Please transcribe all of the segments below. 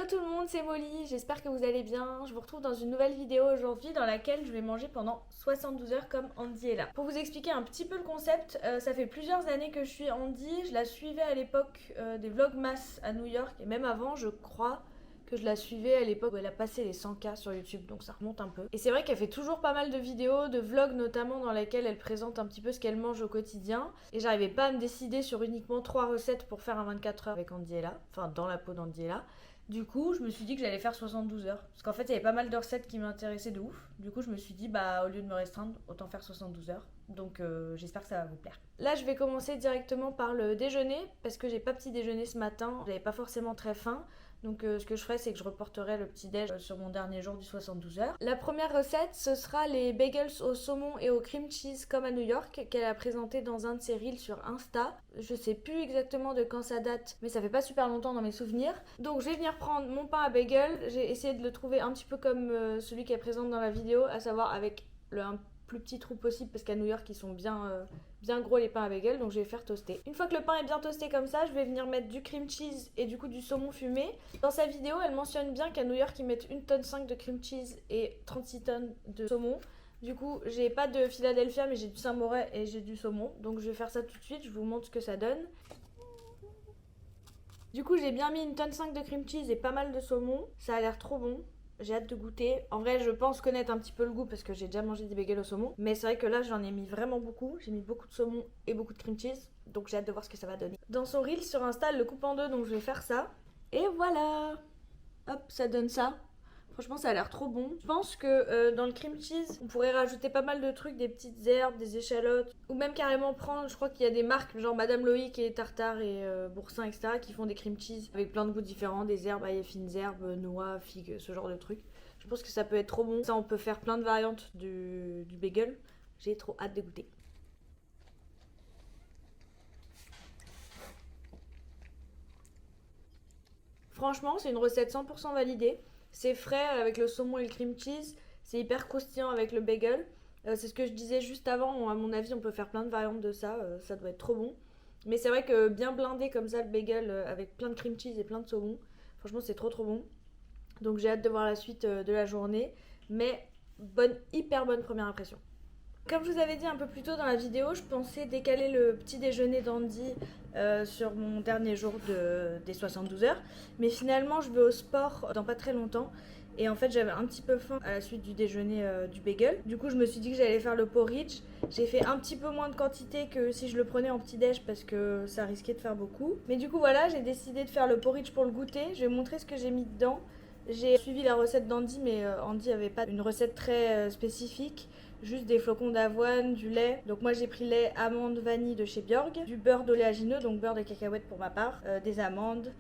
tout le monde, c'est Molly, j'espère que vous allez bien. Je vous retrouve dans une nouvelle vidéo aujourd'hui dans laquelle je vais manger pendant 72 heures comme Andy est là. Pour vous expliquer un petit peu le concept, ça fait plusieurs années que je suis Andy. Je la suivais à l'époque des Vlogmas à New York et même avant je crois que je la suivais à l'époque où elle a passé les 100K sur YouTube, donc ça remonte un peu. Et c'est vrai qu'elle fait toujours pas mal de vidéos, de vlogs notamment, dans lesquels elle présente un petit peu ce qu'elle mange au quotidien. Et j'arrivais pas à me décider sur uniquement 3 recettes pour faire un 24 heures avec Andy est là, enfin dans la peau d'Andy est là. Du coup, je me suis dit que j'allais faire 72 heures. Parce qu'en fait, il y avait pas mal de recettes qui m'intéressaient de ouf. Du coup, je me suis dit, bah, au lieu de me restreindre, autant faire 72 heures. Donc, j'espère que ça va vous plaire. Là, je vais commencer directement par le déjeuner. Parce que j'ai pas petit déjeuner ce matin. J'avais pas forcément très faim. Donc ce que je ferai, c'est que je reporterai le petit déj sur mon dernier jour du 72 heures. La première recette, ce sera les bagels au saumon et au cream cheese comme à New York, qu'elle a présenté dans un de ses reels sur Insta. Je sais plus exactement de quand ça date, mais ça fait pas super longtemps dans mes souvenirs. Donc je vais venir prendre mon pain à bagel. J'ai essayé de le trouver un petit peu comme celui qu'elle présente dans la vidéo, à savoir avec un plus petit trou possible, parce qu'à New York ils sont bien gros les pains à bagel, donc je vais faire toaster. Une fois que le pain est bien toasté comme ça, je vais venir mettre du cream cheese et du coup du saumon fumé. Dans sa vidéo, elle mentionne bien qu'à New York ils mettent 1,5 tonne de cream cheese et 36 tonnes de saumon. Du coup, j'ai pas de Philadelphia, mais j'ai du Saint-Moret et j'ai du saumon. Donc je vais faire ça tout de suite, je vous montre ce que ça donne. Du coup, j'ai bien mis 1,5 tonne de cream cheese et pas mal de saumon. Ça a l'air trop bon. J'ai hâte de goûter. En vrai, je pense connaître un petit peu le goût parce que j'ai déjà mangé des bagels au saumon. Mais c'est vrai que là, j'en ai mis vraiment beaucoup. J'ai mis beaucoup de saumon et beaucoup de cream cheese. Donc j'ai hâte de voir ce que ça va donner. Dans son reel sur Insta, elle le coupe en deux, donc je vais faire ça. Et voilà. Hop, ça donne ça. Franchement, ça a l'air trop bon. Je pense que dans le cream cheese, on pourrait rajouter pas mal de trucs, des petites herbes, des échalotes. Ou même carrément prendre, je crois qu'il y a des marques genre Madame Loïc et Tartare et Boursin, etc. qui font des cream cheese avec plein de goûts différents, des herbes, ail, fines herbes, noix, figues, ce genre de trucs. Je pense que ça peut être trop bon. Ça, on peut faire plein de variantes du bagel. J'ai trop hâte de goûter. Franchement, c'est une recette 100% validée. C'est frais avec le saumon et le cream cheese. C'est hyper croustillant avec le bagel. C'est ce que je disais juste avant. À mon avis, on peut faire plein de variantes de ça. Ça doit être trop bon. Mais c'est vrai que bien blindé comme ça, le bagel avec plein de cream cheese et plein de saumon, franchement, c'est trop bon. Donc j'ai hâte de voir la suite de la journée. Mais hyper bonne première impression. Comme je vous avais dit un peu plus tôt dans la vidéo, je pensais décaler le petit déjeuner d'Andy sur mon dernier jour des 72 heures. Mais finalement, je vais au sport dans pas très longtemps. Et en fait, j'avais un petit peu faim à la suite du déjeuner du bagel. Du coup, je me suis dit que j'allais faire le porridge. J'ai fait un petit peu moins de quantité que si je le prenais en petit déj parce que ça risquait de faire beaucoup. Mais du coup, voilà, j'ai décidé de faire le porridge pour le goûter. Je vais vous montrer ce que j'ai mis dedans. J'ai suivi la recette d'Andy, mais Andy avait pas une recette très spécifique. Juste des flocons d'avoine, du lait. Donc moi j'ai pris lait, amande, vanille de chez Björg, du beurre d'oléagineux, donc beurre de cacahuète pour ma part, des amandes,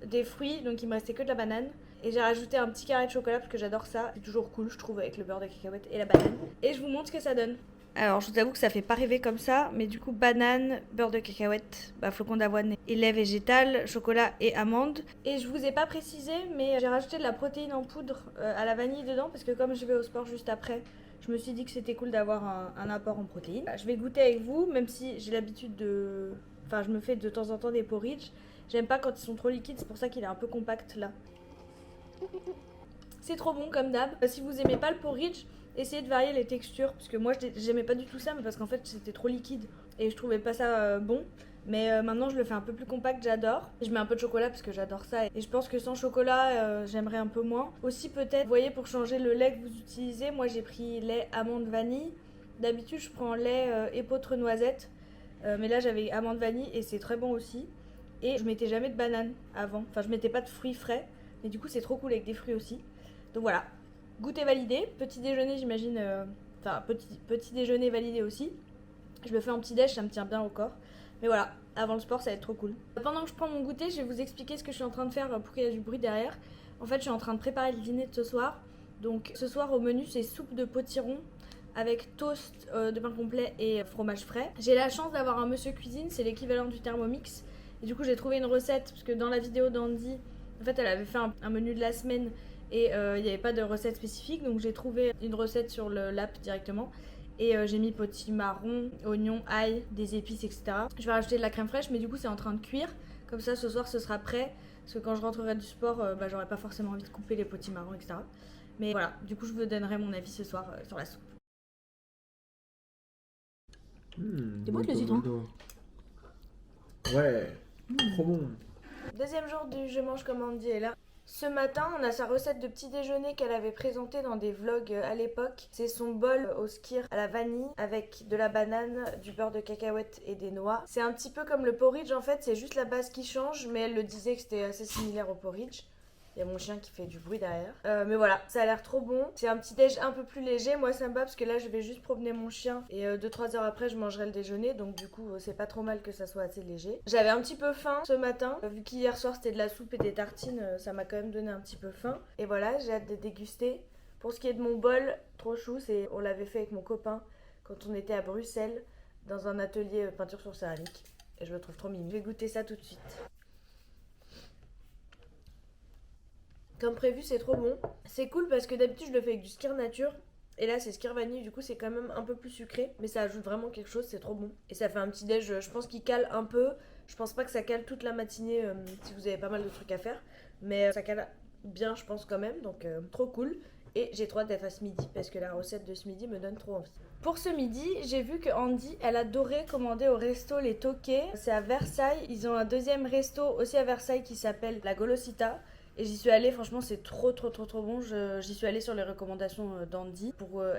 des fruits, donc il me restait que de la banane. Et j'ai rajouté un petit carré de chocolat parce que j'adore ça. C'est toujours cool je trouve avec le beurre de cacahuète et la banane. Et je vous montre ce que ça donne. Alors je vous avoue que ça fait pas rêver comme ça, mais du coup banane, beurre de cacahuète, flocons d'avoine et lait végétal, chocolat et amandes. Et je vous ai pas précisé, mais j'ai rajouté de la protéine en poudre à la vanille dedans parce que comme je vais au sport juste après, je me suis dit que c'était cool d'avoir un apport en protéines. Je vais goûter avec vous, même si j'ai l'habitude de... Enfin, je me fais de temps en temps des porridge. J'aime pas quand ils sont trop liquides, c'est pour ça qu'il est un peu compact là. C'est trop bon comme d'hab. Si vous aimez pas le porridge, essayez de varier les textures. Parce que moi, j'aimais pas du tout ça, mais parce qu'en fait, c'était trop liquide. Et je trouvais pas ça bon. Mais maintenant, je le fais un peu plus compact, j'adore. Je mets un peu de chocolat parce que j'adore ça. Et je pense que sans chocolat, j'aimerais un peu moins. Aussi, peut-être, vous voyez, pour changer le lait que vous utilisez, moi j'ai pris lait amande vanille. D'habitude, je prends lait épeautre noisette. Mais là, j'avais amande vanille et c'est très bon aussi. Et je mettais jamais de banane avant. Enfin, je mettais pas de fruits frais. Mais du coup, c'est trop cool avec des fruits aussi. Donc voilà. Goûter validé. Petit déjeuner, j'imagine. Enfin, petit déjeuner validé aussi. Je le fais en petit déj, ça me tient bien au corps. Mais voilà, avant le sport, ça va être trop cool. Pendant que je prends mon goûter, je vais vous expliquer ce que je suis en train de faire pour qu'il y ait du bruit derrière. En fait, je suis en train de préparer le dîner de ce soir. Donc ce soir au menu, c'est soupe de potiron avec toast de pain complet et fromage frais. J'ai la chance d'avoir un monsieur cuisine, c'est l'équivalent du Thermomix. Et du coup, j'ai trouvé une recette, parce que dans la vidéo d'Andy, en fait, elle avait fait un menu de la semaine et il n'y avait pas de recette spécifique. Donc j'ai trouvé une recette sur l'app directement. Et j'ai mis potimarron, oignon, ail, des épices, etc. Je vais rajouter de la crème fraîche, mais du coup c'est en train de cuire. Comme ça ce soir ce sera prêt. Parce que quand je rentrerai du sport, j'aurai pas forcément envie de couper les potimarrons, etc. Mais voilà, du coup je vous donnerai mon avis ce soir sur la soupe. C'est bon le citron? Ouais, trop bon. Deuxième jour du Je mange comme Andy est là. Ce matin, on a sa recette de petit déjeuner qu'elle avait présentée dans des vlogs à l'époque. C'est son bol au skyr à la vanille avec de la banane, du beurre de cacahuète et des noix. C'est un petit peu comme le porridge en fait, c'est juste la base qui change, mais elle le disait que c'était assez similaire au porridge. Il y a mon chien qui fait du bruit derrière. Mais voilà, ça a l'air trop bon. C'est un petit déj un peu plus léger. Moi, ça me va parce que là, je vais juste promener mon chien. Et 2-3 heures après, je mangerai le déjeuner. Donc, du coup, c'est pas trop mal que ça soit assez léger. J'avais un petit peu faim ce matin. Vu qu'hier soir, c'était de la soupe et des tartines, ça m'a quand même donné un petit peu faim. Et voilà, j'ai hâte de déguster. Pour ce qui est de mon bol, trop chou, on l'avait fait avec mon copain quand on était à Bruxelles dans un atelier peinture sur céramique. Et je le trouve trop mignon. Je vais goûter ça tout de suite. Comme prévu, c'est trop bon. C'est cool parce que d'habitude, je le fais avec du skyr nature. Et là, c'est skyr vanille, du coup, c'est quand même un peu plus sucré. Mais ça ajoute vraiment quelque chose, c'est trop bon. Et ça fait un petit déj, je pense qu'il cale un peu. Je pense pas que ça cale toute la matinée si vous avez pas mal de trucs à faire. Mais ça cale bien, je pense quand même. Donc, trop cool. Et j'ai trop hâte d'être à ce midi parce que la recette de ce midi me donne trop envie. Pour ce midi, j'ai vu que Andy, elle adorait commander au resto les Tokay. C'est à Versailles. Ils ont un deuxième resto aussi à Versailles qui s'appelle la Golosita. Et j'y suis allée, franchement, c'est trop bon. J'y suis allée sur les recommandations d'Andy.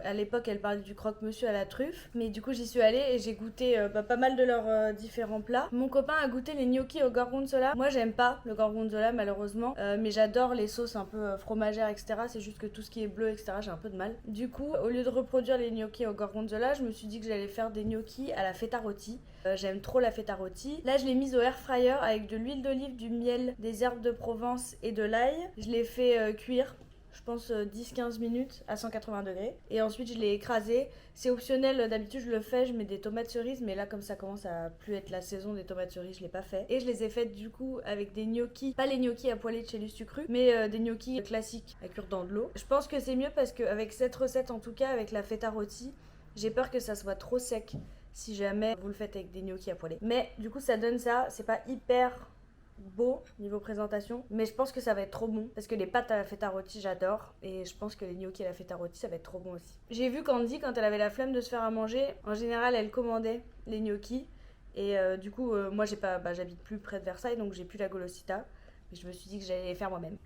À l'époque, elle parlait du croque-monsieur à la truffe. Mais du coup, j'y suis allée et j'ai goûté pas mal de leurs différents plats. Mon copain a goûté les gnocchis au gorgonzola. Moi, j'aime pas le gorgonzola, malheureusement. Mais j'adore les sauces un peu fromagères, etc. C'est juste que tout ce qui est bleu, etc., j'ai un peu de mal. Du coup, au lieu de reproduire les gnocchis au gorgonzola, je me suis dit que j'allais faire des gnocchis à la feta rôti. J'aime trop la feta rôti. Là, je l'ai mise au air fryer avec de l'huile d'olive, du miel, des herbes de Provence et de l'ail. Je l'ai fait cuire, je pense 10-15 minutes à 180 degrés. Et ensuite, je l'ai écrasé. C'est optionnel, d'habitude, je le fais, je mets des tomates cerises. Mais là, comme ça commence à plus être la saison des tomates cerises, je l'ai pas fait. Et je les ai faites du coup avec des gnocchis, pas les gnocchis à poêler de chez Lustucru, mais des gnocchis classiques à cuire dans de l'eau. Je pense que c'est mieux parce qu'avec cette recette, en tout cas, avec la feta rôti, j'ai peur que ça soit trop sec si jamais vous le faites avec des gnocchis à poêler. Mais du coup, ça donne ça. C'est pas hyper beau niveau présentation, mais je pense que ça va être trop bon parce que les pâtes à la feta rôti j'adore et je pense que les gnocchis à la feta rôti ça va être trop bon aussi. J'ai vu qu'Andy, quand elle avait la flemme de se faire à manger, en général elle commandait les gnocchis et du coup moi j'habite plus près de Versailles donc j'ai plus la Golosita, mais je me suis dit que j'allais les faire moi-même.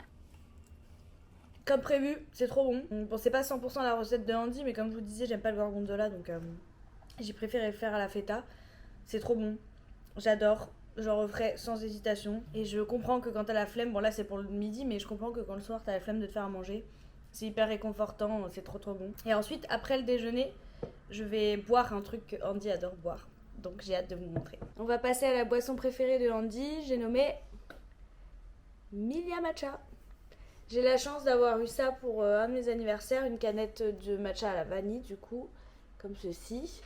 Comme prévu, c'est trop bon. Bon, c'est pas 100% la recette de Andy, mais comme je vous disais, j'aime pas le gorgonzola donc j'ai préféré le faire à la feta. C'est trop bon. J'adore. J'en referai sans hésitation. Et je comprends que quand t'as la flemme, bon là c'est pour le midi, mais je comprends que quand le soir t'as la flemme de te faire à manger, c'est hyper réconfortant, c'est trop bon. Et ensuite, après le déjeuner, je vais boire un truc que Andy adore boire. Donc j'ai hâte de vous montrer. On va passer à la boisson préférée de Andy. J'ai nommé Milia Matcha. J'ai la chance d'avoir eu ça pour un de mes anniversaires, une canette de matcha à la vanille du coup, comme ceci.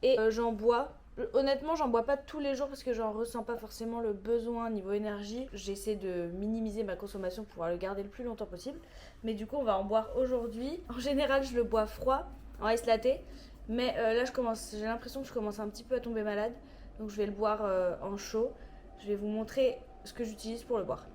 Et j'en bois. Honnêtement, j'en bois pas tous les jours parce que j'en ressens pas forcément le besoin niveau énergie. J'essaie de minimiser ma consommation pour pouvoir le garder le plus longtemps possible. Mais du coup, on va en boire aujourd'hui. En général, je le bois froid, en ice latte. Mais là, j'ai l'impression que je commence un petit peu à tomber malade. Donc je vais le boire en chaud. Je vais vous montrer ce que j'utilise pour le boire.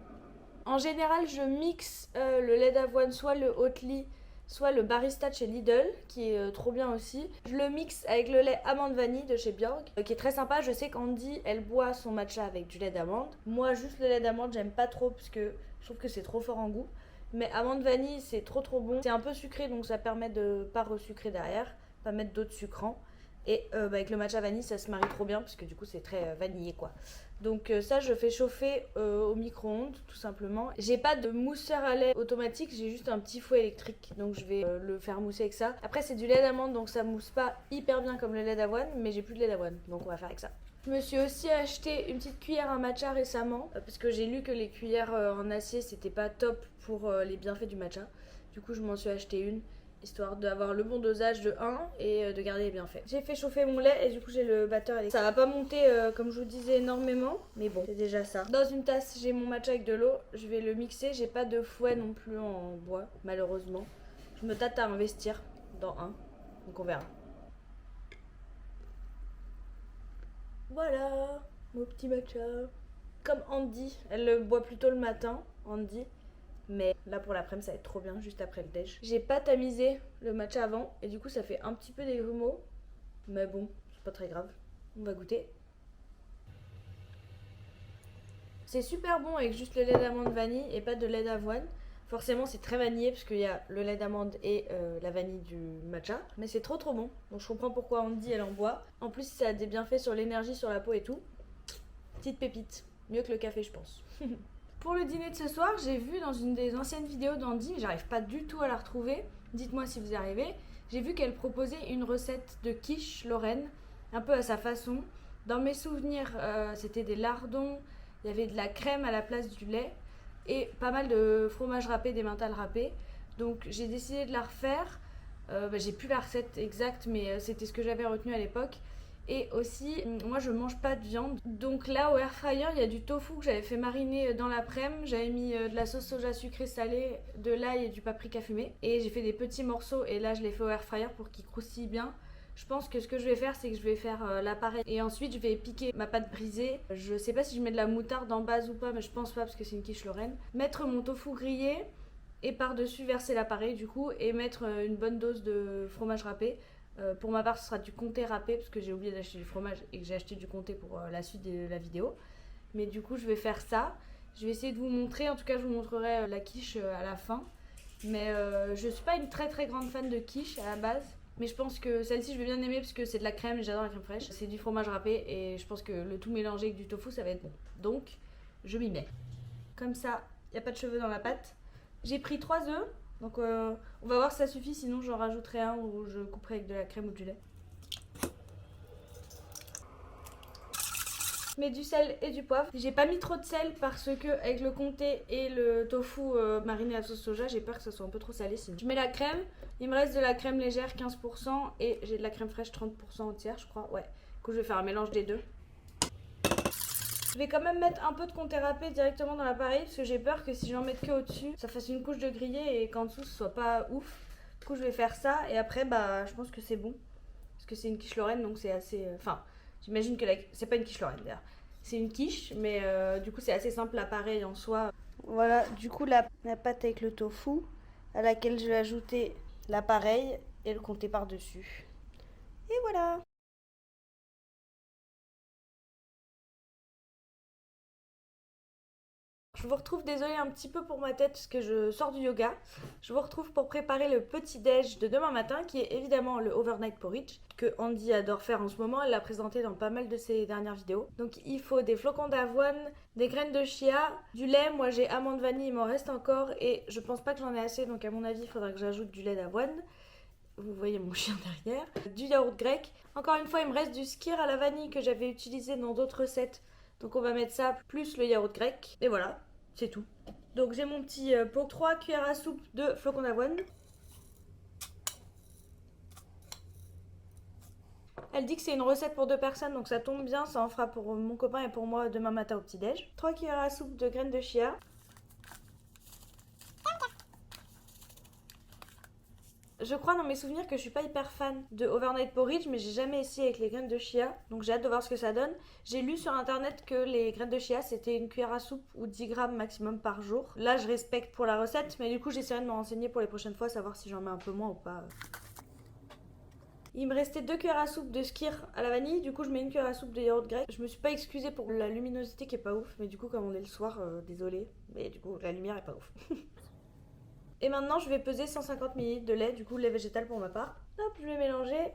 En général, je mixe le lait d'avoine, soit le Oatly, soit le barista de chez Lidl, qui est trop bien aussi. Je le mixe avec le lait amande vanille de chez Björk, qui est très sympa. Je sais qu'Andy, elle boit son matcha avec du lait d'amande. Moi, juste le lait d'amande, j'aime pas trop parce que je trouve que c'est trop fort en goût. Mais amande vanille, c'est trop bon. C'est un peu sucré, donc ça permet de pas resucrer derrière, pas mettre d'autres sucrants. Et avec le matcha vanille, ça se marie trop bien parce que du coup, c'est très vanillé quoi. Donc ça, je fais chauffer au micro-ondes tout simplement. J'ai pas de mousseur à lait automatique, j'ai juste un petit fouet électrique. Donc je vais le faire mousser avec ça. Après c'est du lait d'amande donc ça mousse pas hyper bien comme le lait d'avoine, mais j'ai plus de lait d'avoine donc on va faire avec ça. Je me suis aussi acheté une petite cuillère à matcha récemment parce que j'ai lu que les cuillères en acier c'était pas top pour les bienfaits du matcha. Du coup je m'en suis acheté une, histoire d'avoir le bon dosage de 1 et de garder les bienfaits. J'ai fait chauffer mon lait et du coup j'ai le batteur électrique. Ça va pas monter comme je vous disais énormément, mais bon, c'est déjà ça. Dans une tasse, j'ai mon matcha avec de l'eau, je vais le mixer. J'ai pas de fouet non plus en bois, malheureusement. Je me tâte à investir dans un, donc on verra. Voilà, mon petit matcha. comme Andy. Elle le boit plutôt le matin, Andy. Mais là pour l'après-midi ça va être trop bien juste après le déj. J'ai pas tamisé le matcha avant et du coup ça fait un petit peu des grumeaux. Mais bon, c'est pas très grave. On va goûter. C'est super bon avec juste le lait d'amande vanille et pas de lait d'avoine. Forcément c'est très vanillé parce qu'il y a le lait d'amande et la vanille du matcha. Mais c'est trop bon. Donc je comprends pourquoi Andy elle en boit. En plus ça a des bienfaits sur l'énergie, sur la peau et tout. Petite pépite. Mieux que le café je pense. Pour le dîner de ce soir, j'ai vu dans une des anciennes vidéos d'Andy, mais j'arrive pas du tout à la retrouver. Dites-moi si vous y arrivez. J'ai vu qu'elle proposait une recette de quiche Lorraine, un peu à sa façon. Dans mes souvenirs, c'était des lardons, il y avait de la crème à la place du lait et pas mal de fromage râpé, d'emmental râpé. Donc j'ai décidé de la refaire. J'ai plus la recette exacte, mais c'était ce que j'avais retenu à l'époque. Et aussi, moi je mange pas de viande. Donc là au air fryer, il y a du tofu que j'avais fait mariner dans l'après-midi. J'avais mis de la sauce soja sucrée salée, de l'ail et du paprika fumé. Et j'ai fait des petits morceaux et là je les fais au air fryer pour qu'ils croustillent bien. Je pense que ce que je vais faire, c'est que je vais faire l'appareil. Et ensuite je vais piquer ma pâte brisée. Je sais pas si je mets de la moutarde en base ou pas, mais je pense pas parce que c'est une quiche Lorraine. Mettre mon tofu grillé et par-dessus verser l'appareil du coup. Et mettre une bonne dose de fromage râpé. Pour ma part, ce sera du comté râpé parce que j'ai oublié d'acheter du fromage et que j'ai acheté du comté pour la suite de la vidéo. Mais du coup, je vais faire ça. Je vais essayer de vous montrer. En tout cas, je vous montrerai la quiche à la fin. Mais je suis pas une très très grande fan de quiche à la base. Mais je pense que celle-ci, je vais bien aimer parce que c'est de la crème et j'adore la crème fraîche. C'est du fromage râpé et je pense que le tout mélangé avec du tofu, ça va être bon. Donc, je m'y mets. Comme ça, il n'y a pas de cheveux dans la pâte. J'ai pris 3 œufs. Donc on va voir si ça suffit, sinon j'en rajouterai un ou je couperai avec de la crème ou du lait. Je mets du sel et du poivre. J'ai pas mis trop de sel parce que avec le comté et le tofu mariné à la sauce soja, j'ai peur que ça soit un peu trop salé sinon. Je mets la crème, il me reste de la crème légère 15% et j'ai de la crème fraîche 30% entière je crois. Ouais, du coup je vais faire un mélange des deux. Je vais quand même mettre un peu de comté râpé directement dans l'appareil parce que j'ai peur que si j'en mette que au-dessus, ça fasse une couche de grillé et qu'en dessous ce soit pas ouf. Du coup je vais faire ça et après bah je pense que c'est bon. Parce que c'est une quiche Lorraine donc c'est assez... Enfin, j'imagine que c'est pas une quiche Lorraine d'ailleurs. C'est une quiche mais du coup c'est assez simple l'appareil en soi. Voilà, du coup la pâte avec le tofu à laquelle je vais ajouter l'appareil et le comté par-dessus. Et voilà. Je vous retrouve, désolée un petit peu pour ma tête parce que je sors du yoga. Je vous retrouve pour préparer le petit déj de demain matin qui est évidemment le overnight porridge que Andy adore faire en ce moment. Elle l'a présenté dans pas mal de ses dernières vidéos. Donc il faut des flocons d'avoine, des graines de chia, du lait. Moi j'ai amande vanille, il m'en reste encore et je pense pas que j'en ai assez donc à mon avis il faudra que j'ajoute du lait d'avoine. Vous voyez mon chien derrière. Du yaourt grec. Encore une fois il me reste du skyr à la vanille que j'avais utilisé dans d'autres recettes. Donc on va mettre ça plus le yaourt grec. Et voilà. C'est tout. Donc j'ai mon petit pot, 3 cuillères à soupe de flocons d'avoine. Elle dit que c'est une recette pour 2 personnes, donc ça tombe bien, ça en fera pour mon copain et pour moi demain matin au petit-déj. 3 cuillères à soupe de graines de chia. Je crois dans mes souvenirs que je suis pas hyper fan de overnight porridge, mais j'ai jamais essayé avec les graines de chia, donc j'ai hâte de voir ce que ça donne. J'ai lu sur internet que les graines de chia c'était une cuillère à soupe ou 10 grammes maximum par jour. Là je respecte pour la recette, mais du coup j'essaierai de me renseigner pour les prochaines fois, savoir si j'en mets un peu moins ou pas. Il me restait 2 cuillères à soupe de skyr à la vanille, du coup je mets une cuillère à soupe de yaourt grec. Je me suis pas excusée pour la luminosité qui est pas ouf, mais du coup comme on est le soir, désolée, mais du coup la lumière est pas ouf. Et maintenant, je vais peser 150 ml de lait, du coup lait végétal pour ma part. Hop, je vais mélanger.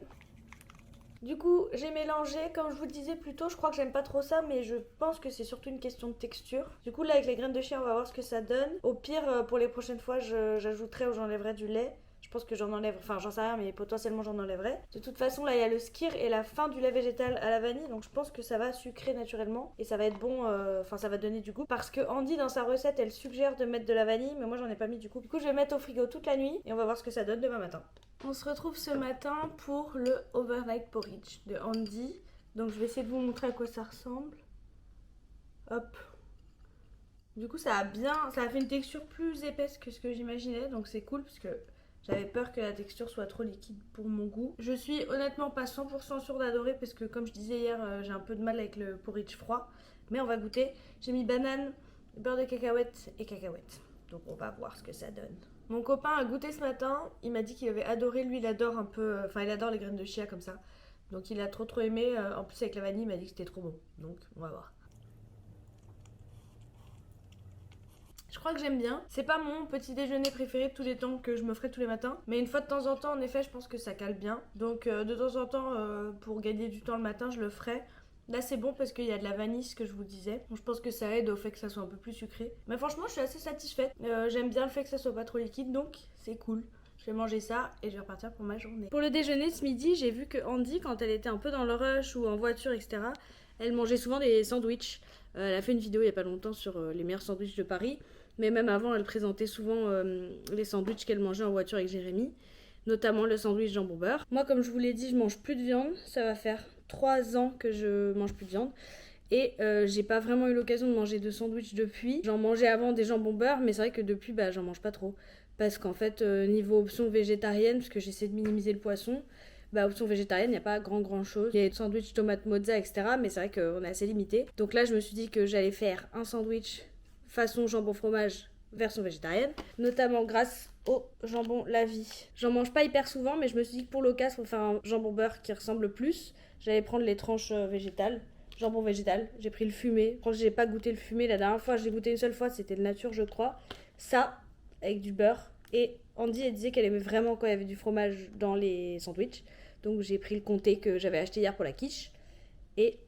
Du coup, j'ai mélangé, comme je vous le disais plus tôt, je crois que j'aime pas trop ça, mais je pense que c'est surtout une question de texture. Du coup, là, avec les graines de chia, on va voir ce que ça donne. Au pire, pour les prochaines fois, j'ajouterai ou j'enlèverai du lait. Je pense que j'en enlève, enfin j'en sais rien, mais potentiellement j'en enlèverai. De toute façon, là il y a le skyr et la fin du lait végétal à la vanille, donc je pense que ça va sucrer naturellement et ça va être bon, enfin ça va donner du goût. Parce que Andy dans sa recette, elle suggère de mettre de la vanille, mais moi j'en ai pas mis du coup. Du coup, je vais mettre au frigo toute la nuit et on va voir ce que ça donne demain matin. On se retrouve ce matin pour le overnight porridge de Andy. Donc je vais essayer de vous montrer à quoi ça ressemble. Hop. Du coup, ça a fait une texture plus épaisse que ce que j'imaginais, donc c'est cool parce que j'avais peur que la texture soit trop liquide pour mon goût. Je suis honnêtement pas 100% sûre d'adorer parce que comme je disais hier, j'ai un peu de mal avec le porridge froid. Mais on va goûter. J'ai mis banane, beurre de cacahuète et cacahuète. Donc on va voir ce que ça donne. Mon copain a goûté ce matin. Il m'a dit qu'il avait adoré. Lui, il adore un peu... Enfin, il adore les graines de chia comme ça. Donc il a trop aimé. En plus, avec la vanille, il m'a dit que c'était trop bon. Donc on va voir. Je crois que j'aime bien. C'est pas mon petit déjeuner préféré de tous les temps que je me ferai tous les matins. Mais une fois de temps en temps, en effet, je pense que ça cale bien. Donc de temps en temps, pour gagner du temps le matin, je le ferai. Là c'est bon parce qu'il y a de la vanille, ce que je vous disais. Donc je pense que ça aide au fait que ça soit un peu plus sucré. Mais franchement je suis assez satisfaite. J'aime bien le fait que ça soit pas trop liquide, donc c'est cool. Je vais manger ça et je vais repartir pour ma journée. Pour le déjeuner ce midi, j'ai vu que Andy, quand elle était un peu dans le rush ou en voiture, etc., elle mangeait souvent des sandwichs. Elle a fait une vidéo il y a pas longtemps sur les meilleurs sandwichs de Paris. Mais même avant, elle présentait souvent les sandwichs qu'elle mangeait en voiture avec Jérémy. Notamment le sandwich jambon beurre. Moi, comme je vous l'ai dit, je mange plus de viande. Ça va faire 3 ans que je mange plus de viande. Et j'ai pas vraiment eu l'occasion de manger de sandwich depuis. J'en mangeais avant des jambons beurre, mais c'est vrai que depuis, j'en mange pas trop. Parce qu'en fait, niveau option végétarienne, parce que j'essaie de minimiser le poisson, option végétarienne, il n'y a pas grand chose. Il y a des sandwichs tomate mozza, etc. Mais c'est vrai qu'on est assez limité. Donc là, je me suis dit que j'allais faire un sandwich façon jambon fromage version végétarienne, notamment grâce au jambon La Vie. J'en mange pas hyper souvent, mais je me suis dit que pour l'occasion, pour faire un jambon beurre qui ressemble plus, j'allais prendre les tranches végétales, jambon végétal. J'ai pris le fumé. Franchement, j'ai pas goûté le fumé. La dernière fois, je l'ai goûté une seule fois, c'était de nature, je crois. Ça, avec du beurre. Et Andy, elle disait qu'elle aimait vraiment quand il y avait du fromage dans les sandwichs. Donc j'ai pris le comté que j'avais acheté hier pour la quiche. Et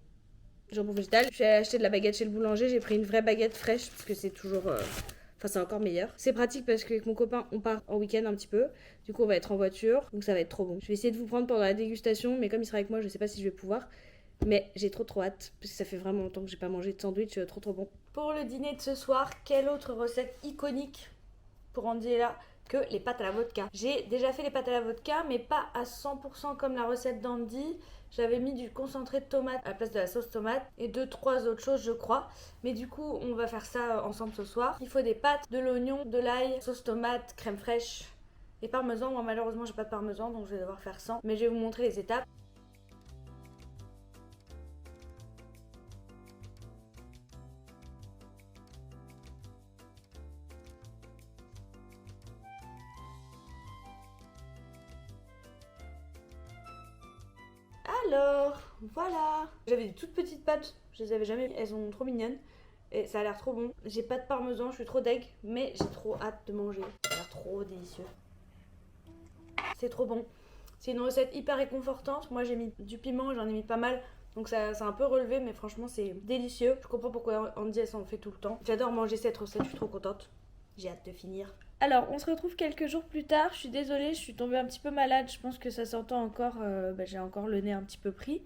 jambon végétal. J'ai acheté de la baguette chez le boulanger. J'ai pris une vraie baguette fraîche parce que c'est toujours... Enfin, c'est encore meilleur. C'est pratique parce qu'avec mon copain, on part en week-end un petit peu. Du coup, on va être en voiture. Donc, ça va être trop bon. Je vais essayer de vous prendre pendant la dégustation. Mais comme il sera avec moi, je sais pas si je vais pouvoir. Mais j'ai trop hâte. Parce que ça fait vraiment longtemps que j'ai pas mangé de sandwich. Trop bon. Pour le dîner de ce soir, quelle autre recette iconique pour Andy est là que les pâtes à la vodka. J'ai déjà fait les pâtes à la vodka, mais pas à 100% comme la recette d'Andy. J'avais mis du concentré de tomate à la place de la sauce tomate et 2-3 autres choses, je crois. Mais du coup, on va faire ça ensemble ce soir. Il faut des pâtes, de l'oignon, de l'ail, sauce tomate, crème fraîche et parmesan. Moi, malheureusement, j'ai pas de parmesan, donc je vais devoir faire sans. Mais je vais vous montrer les étapes. Alors, voilà. J'avais des toutes petites pâtes, je les avais jamais, elles sont trop mignonnes. Et ça a l'air trop bon. J'ai pas de parmesan, je suis trop deg, mais j'ai trop hâte de manger. Ça a l'air trop délicieux. C'est trop bon. C'est une recette hyper réconfortante. Moi j'ai mis du piment, j'en ai mis pas mal. Donc ça a un peu relevé, mais franchement c'est délicieux. Je comprends pourquoi Andy elle s'en fait tout le temps. J'adore manger cette recette, je suis trop contente. J'ai hâte de finir. Alors, on se retrouve quelques jours plus tard. Je suis désolée, je suis tombée un petit peu malade. Je pense que ça s'entend encore. J'ai encore le nez un petit peu pris.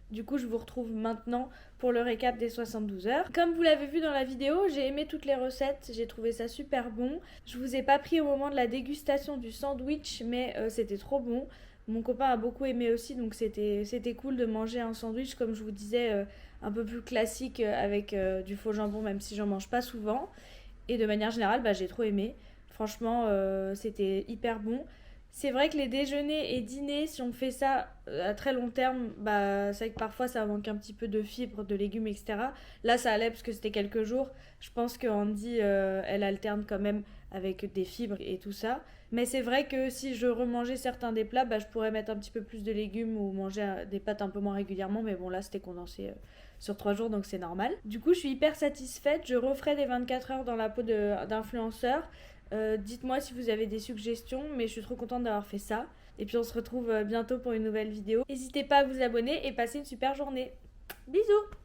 Du coup, je vous retrouve maintenant pour le récap des 72 heures. Comme vous l'avez vu dans la vidéo, j'ai aimé toutes les recettes. J'ai trouvé ça super bon. Je vous ai pas pris au moment de la dégustation du sandwich, mais c'était trop bon. Mon copain a beaucoup aimé aussi, donc c'était cool de manger un sandwich, comme je vous disais, un peu plus classique avec du faux jambon, même si j'en mange pas souvent. Et de manière générale, j'ai trop aimé. Franchement, c'était hyper bon. C'est vrai que les déjeuners et dîners, si on fait ça à très long terme, c'est vrai que parfois ça manque un petit peu de fibres, de légumes, etc. Là, ça allait parce que c'était quelques jours. Je pense que Andy, elle alterne quand même avec des fibres et tout ça. Mais c'est vrai que si je remangeais certains des plats, je pourrais mettre un petit peu plus de légumes ou manger des pâtes un peu moins régulièrement. Mais bon, là, c'était condensé sur 3 jours, donc c'est normal. Du coup, je suis hyper satisfaite. Je referai des 24 heures dans la peau d'influenceur. Dites-moi si vous avez des suggestions, mais je suis trop contente d'avoir fait ça. Et puis on se retrouve bientôt pour une nouvelle vidéo. N'hésitez pas à vous abonner et passez une super journée. Bisous!